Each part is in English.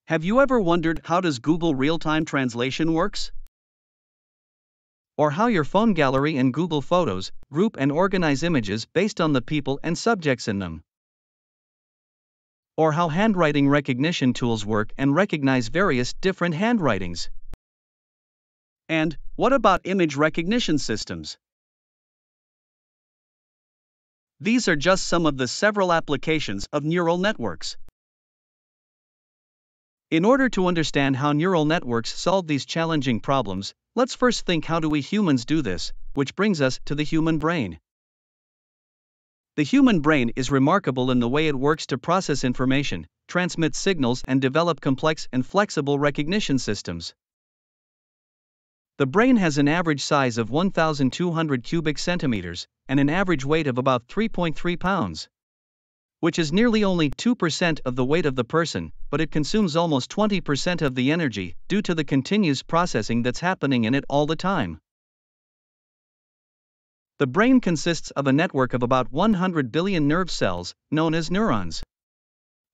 Have you ever wondered how does Google real-time translation works? Or how your phone gallery and Google Photos group and organize images based on the people and subjects in them? Or how handwriting recognition tools work and recognize various different handwritings? And what about image recognition systems? These are just some of the several applications of neural networks. In order to understand how neural networks solve these challenging problems, let's first think, how do we humans do this, which brings us to the human brain. The human brain is remarkable in the way it works to process information, transmit signals, and develop complex and flexible recognition systems. The brain has an average size of 1,200 cubic centimeters and an average weight of about 3.3 pounds, which is nearly only 2% of the weight of the person, but it consumes almost 20% of the energy due to the continuous processing that's happening in it all the time. The brain consists of a network of about 100 billion nerve cells, known as neurons.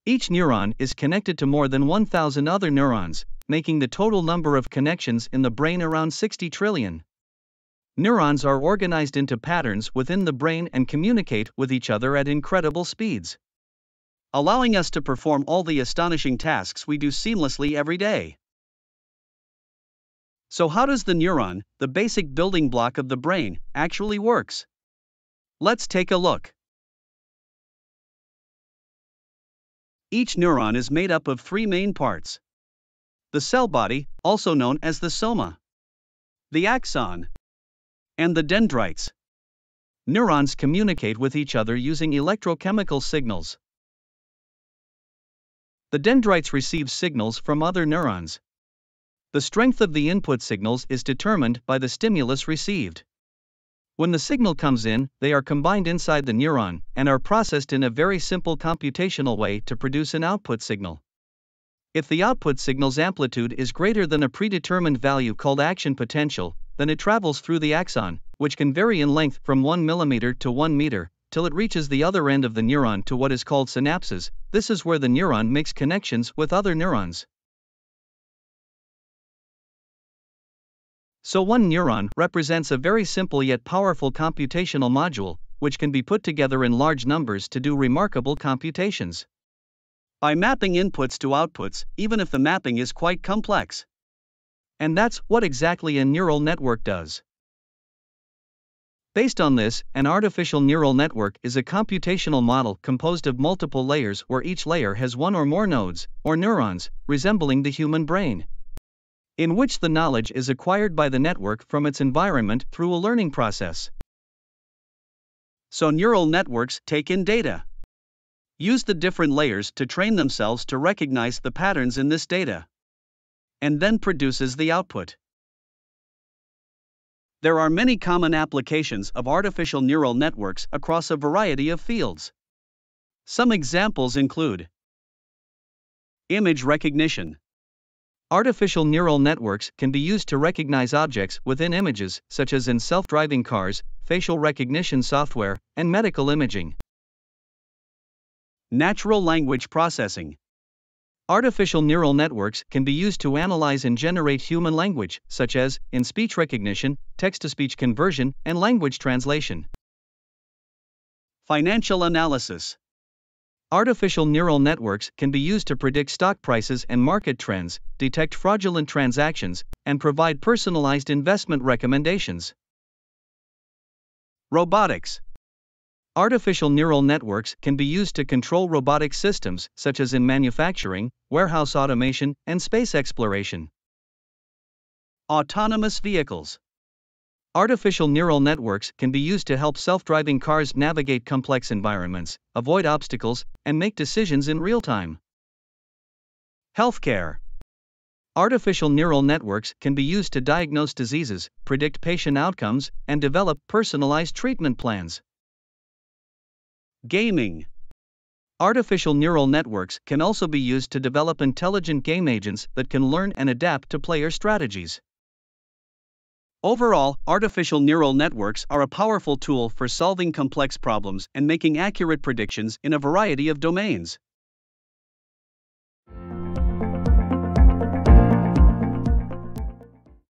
Each neuron is connected to more than 1,000 other neurons, making the total number of connections in the brain around 60 trillion. Neurons are organized into patterns within the brain and communicate with each other at incredible speeds, allowing us to perform all the astonishing tasks we do seamlessly every day. So how does the neuron, the basic building block of the brain, actually works? Let's take a look. Each neuron is made up of three main parts: the cell body, also known as the soma, the axon, and the dendrites. Neurons communicate with each other using electrochemical signals. The dendrites receive signals from other neurons. The strength of the input signals is determined by the stimulus received. When the signal comes in, they are combined inside the neuron and are processed in a very simple computational way to produce an output signal. If the output signal's amplitude is greater than a predetermined value called action potential, then it travels through the axon, which can vary in length from 1 millimeter to 1 meter, till it reaches the other end of the neuron to what is called synapses. This is where the neuron makes connections with other neurons. So one neuron represents a very simple yet powerful computational module, which can be put together in large numbers to do remarkable computations by mapping inputs to outputs, even if the mapping is quite complex. And that's what exactly a neural network does. Based on this, an artificial neural network is a computational model composed of multiple layers where each layer has one or more nodes, or neurons, resembling the human brain, in which the knowledge is acquired by the network from its environment through a learning process. So neural networks take in data, use the different layers to train themselves to recognize the patterns in this data, and then produces the output. There are many common applications of artificial neural networks across a variety of fields. Some examples include image recognition. Artificial neural networks can be used to recognize objects within images, such as in self-driving cars, facial recognition software, and medical imaging. Natural language processing. Artificial neural networks can be used to analyze and generate human language, such as in speech recognition, text-to-speech conversion, and language translation. Financial analysis. Artificial neural networks can be used to predict stock prices and market trends, detect fraudulent transactions, and provide personalized investment recommendations. Robotics. Artificial neural networks can be used to control robotic systems, such as in manufacturing, warehouse automation, and space exploration. Autonomous vehicles. Artificial neural networks can be used to help self-driving cars navigate complex environments, avoid obstacles, and make decisions in real time. Healthcare. Artificial neural networks can be used to diagnose diseases, predict patient outcomes, and develop personalized treatment plans. Gaming. Artificial neural networks can also be used to develop intelligent game agents that can learn and adapt to player strategies. Overall, artificial neural networks are a powerful tool for solving complex problems and making accurate predictions in a variety of domains.